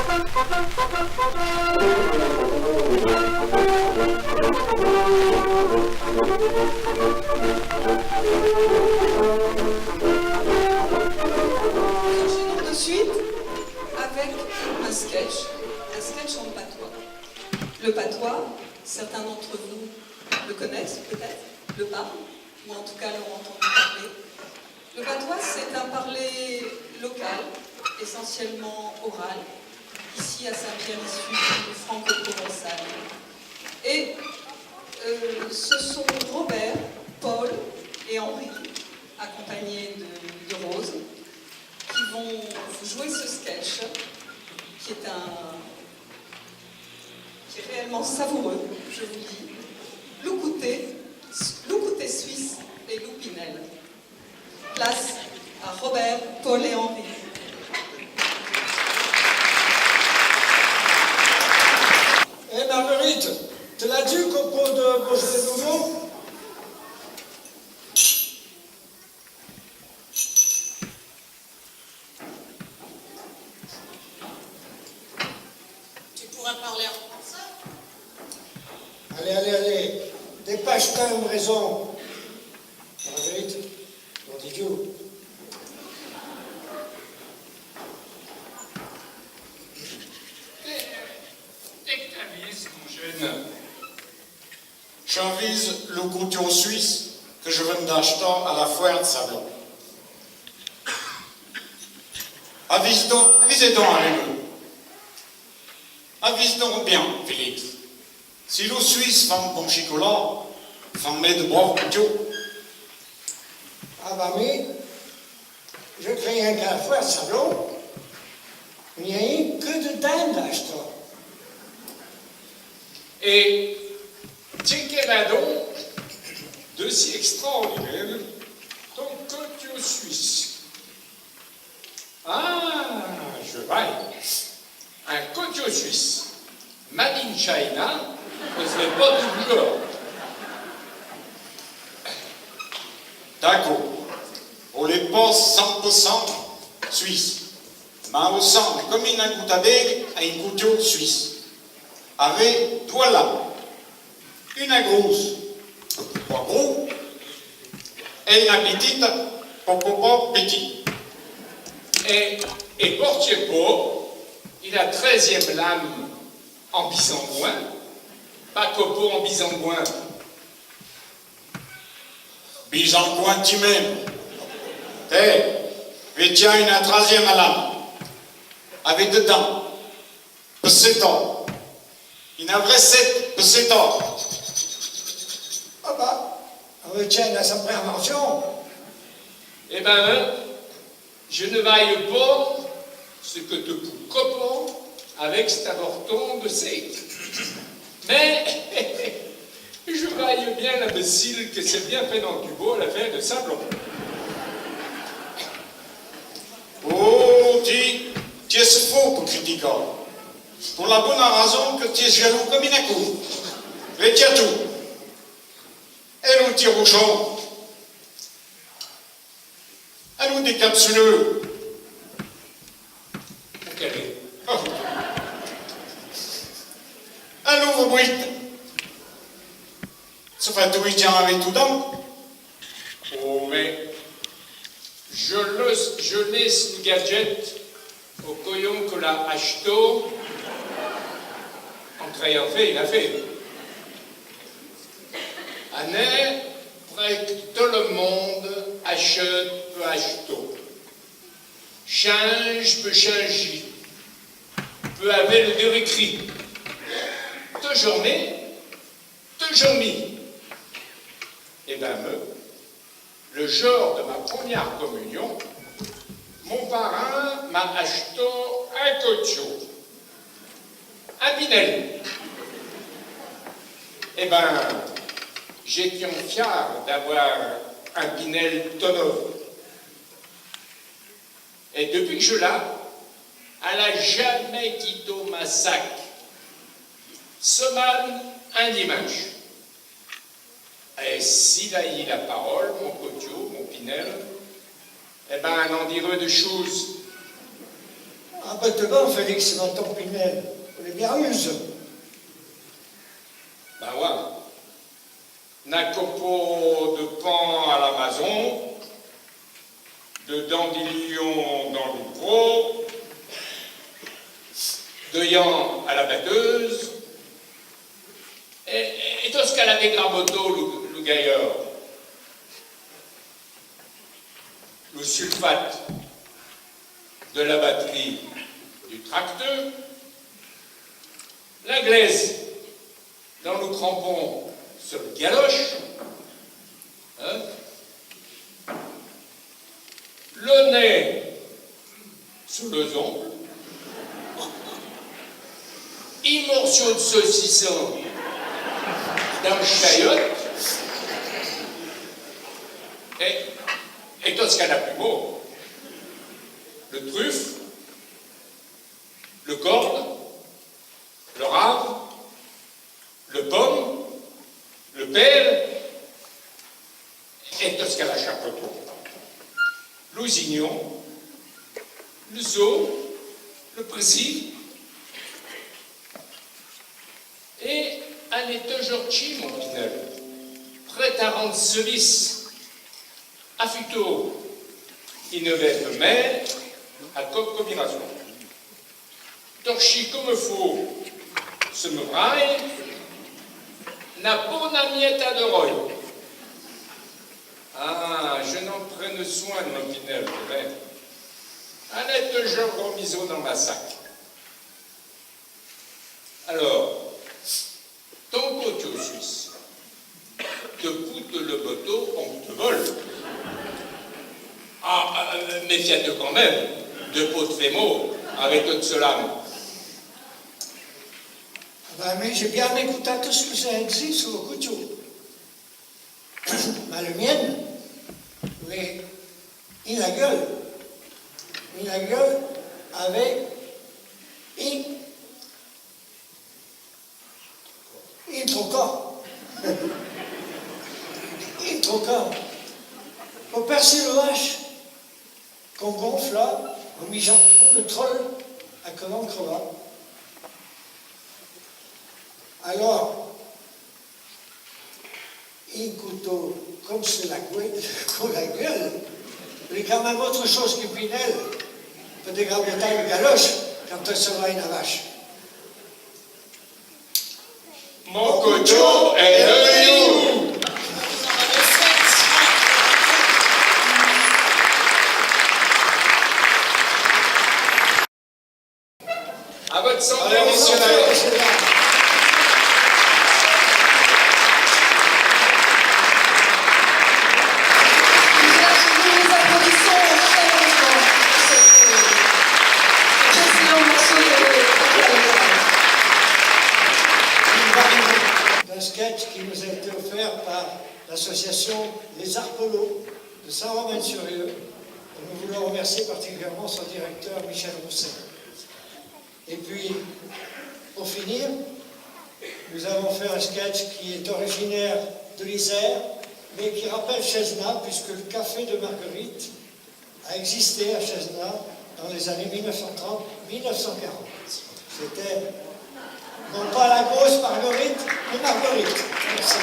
Enchaînons de suite avec un sketch en patois. Le patois, certains d'entre vous le connaissent peut-être, le parlent, ou en tout cas l'ont entendu parler. Le patois, c'est un parler local, essentiellement oral, ici à Saint-Pierre-Issu, du franco-provençal. Et ce sont Robert, Paul et Henri, accompagnés de Rose, qui vont jouer ce sketch, qui est réellement savoureux, je vous dis. Loucouté suisse et Loupinel. Place à Robert, Paul et Henri. Eh Marguerite, te l'as dit qu'au pot de Beaujolais nouveau? Tu pourras parler en français? Allez, dépêche-toi une raison. Marguerite, mon Dieu. J'avise le couteau suisse que je viens d'acheter à la foire de Sablon. Avise donc avec nous. Avise donc bien, Philippe. Si le Suisse fait un bon chocolat, fait de bons couteaux. Ah bah mais, je craignais qu'à la foire de Sablon, il n'y a eu que de dingue d'acheter. Et qu'est-ce là donc de si extraordinaire ton couteau suisse? Ah, je vois. Un couteau suisse, made in China, ne serait pas du genre. D'accord. On les passe 100% suisse. Mais au centre, comme une goutte à bègue, à une couteau suisse. Avec deux lames. Une grosse, pas gros, et une petite, pas petit. Et portier pas, il a 13e lame en bisangouin, pas copeau en bisangouin. Bisangouin tu même. Et tiens une 13e lame. Avec dedans, pessetant. Il a vrai 7 pessetants. Ah bah, on retient à sa prévention. Eh ben, je ne vaille pas ce que te pousse copain avec cet avorton de sec. Mais, je vaille bien l'imbécile que c'est bien fait dans le tubo à l'affaire de Sablon. Oh, tu es faux pour critiquer. Pour la bonne raison que tu es jaloux comme une cour. Et tiens tout. Et nous tire au champ. Et nous décapsuleux. Ok. Oh. Un nouveau bruit. Ça fait tout tient avec tout dedans. Oh, mais je laisse le gadget au coyon que l'a acheté. En créant fait, il a fait. Année, près que tout le monde achète peut acheter. Change peut changer. Peut avoir le deux écrit. Toujours mis. Eh bien, le jour de ma première communion, mon parrain m'a acheté un cochon, un Pinel. Eh bien, j'étais fier d'avoir un Pinel tonneau. Et depuis que je l'ai, elle n'a jamais quitté ma sac. Semaine, un dimanche. Et s'il a eu la parole, mon cochon, mon Pinel, eh ben, on en dirait de choses. Maintenant, Félix Menton Pinel, on est bien ruse. Ben ouais. N'a copeau de pan à l'Amazon, de dandelion dans le pro, de yan à la batteuse, et tout ce qu'elle a des graboteaux, le gaillard. Le sulfate de la batterie du tracteur, la glaise dans le crampon sur le galoche, hein? Le nez sous le ongle, une morceau de saucisson dans le chayotte, et tout ce qu'il y a de plus beau, le truffe, le corne, le rave, le pomme, le père, et tout ce qu'elle a chaque retour. L'osignon, le zoo, le précis, et elle est aujourd'hui, mon Pinel, prête à rendre service à Futo, il ne va être maître à toute combinaison. Torchi comme il faut, ce me braille, n'a pas une miette de roy. Ah, je n'en prenne soin de mon Pinel, vrai. Elle est toujours remise dans ma sac. Alors, ton côté au Suisse, te poutre le bateau, on te vole. Ah, méfie-toi quand même, de pot de fémo, avec tout cela. Ben, mais j'ai bien écouté tout ce que ça existe sur le couteau. Ben, le mien, mais il a gueule. Il a gueule avec il troca. Il troca. Pour percer le hache qu'on gonfle là, en misant le troll à comment creva. Alors, un couteau comme c'est la couette, qu'on la gueule, il est quand même autre chose que Pinel, peut dégraver le galoche quand elle sera une vache. Mon couteau est le loup. À votre santé, messieurs, dames. D'un sketch qui nous a été offert par l'association Les Arpelots de Saint-Romain-sur-Rieu. Nous voulons remercier particulièrement son directeur Michel Rousset. Et puis, pour finir, nous avons fait un sketch qui est originaire de l'Isère, mais qui rappelle Chesnat, puisque le café de Marguerite a existé à Chesnat dans les années 1930-1940. C'était non pas la grosse Marguerite, mais Marguerite. Merci. Merci.